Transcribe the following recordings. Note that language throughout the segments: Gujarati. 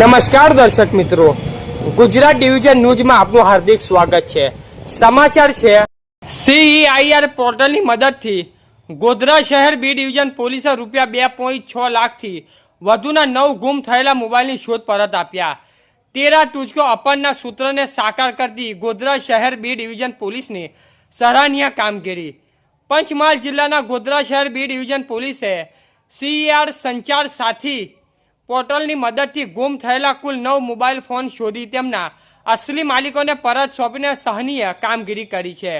નમસ્કાર દર્શક મિત્રો, ગુજરાત ડિવિઝન ન્યૂઝમાં આપનું હાર્દિક સ્વાગત છે। સમાચાર છે, CEIR પોર્ટલની મદદથી ગોધરા શહેર બી ડિવિઝન પોલીસે રૂપિયા 2.6 લાખથી વધુના 9 ગુમ થયેલા મોબાઈલની શોધ પરત આપ્યા। તેરા તુજકો અપહરણના સૂત્રને સાકાર કરતી ગોધરા શહેર બી ડિવિઝન પોલીસની સરાહનીય કામગીરી। પંચમહાલ જિલ્લાના ગોધરા શહેર બી ડિવિઝન પોલીસે CEIR સંચાર સાથી પોર્ટલની મદદથી ગુમ થયેલા કુલ 9 મોબાઈલ ફોન શોધી તેમના અસલી માલિકોને પરત સોંપીને સહનીય કામગીરી કરી છે।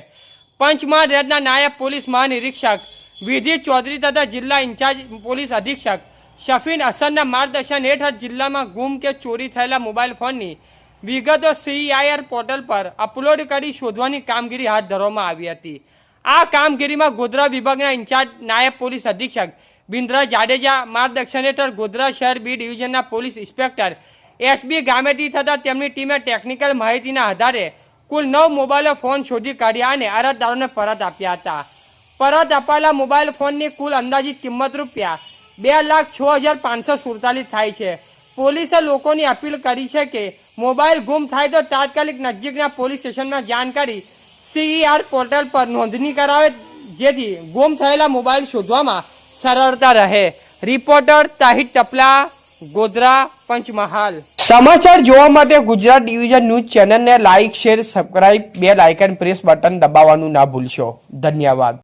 પંચમહાલ રેન્જના નાયબ પોલીસ મહાનિરીક્ષક વિધિ ચૌધરી તથા જિલ્લા ઇન્ચાર્જ પોલીસ અધિક્ષક શફીન હસનના માર્ગદર્શન હેઠળ જિલ્લામાં ગુમ કે ચોરી થયેલા મોબાઈલ ફોનની વિગતો CEIR પોર્ટલ પર અપલોડ કરી શોધવાની કામગીરી હાથ ધરવામાં આવી હતી। આ કામગીરીમાં ગોધરા વિભાગના ઇન્ચાર્જ નાયબ પોલીસ અધિક્ષક બિન્દ્રા જાડેજા માર્ગદર્શન હેઠળ ગોધરા શહેર બી ડિવિઝનના પોલીસ ઇન્સ્પેક્ટર SB ગામેટી તથા તેમની ટીમે ટેકનિકલ માહિતીના આધારે કુલ 9 મોબાઈલ ફોન શોધી કાઢ્યા અને અરજદારોને પરત આપ્યા હતા। પરત અપાયેલા મોબાઈલ ફોનની કુલ અંદાજિત કિંમત રૂપિયા 2,06,547 થાય છે। પોલીસે લોકોની અપીલ કરી છે કે મોબાઈલ ગુમ થાય તો તાત્કાલિક નજીકના પોલીસ સ્ટેશનમાં જાણ કરી CEIR પોર્ટલ પર નોંધણી કરાવે, જેથી ગુમ થયેલા મોબાઈલ શોધવામાં સરળતા રહે। રિપોર્ટર તાહિર ટપલા, ગોધરા, પંચમહાલ। સમાચાર જોવા માટે ગુજરાત ડિવિઝન ન્યૂઝ ચેનલને like, share, subscribe, bell icon press button દબાવવાનું ના ભૂલશો। ધન્યવાદ।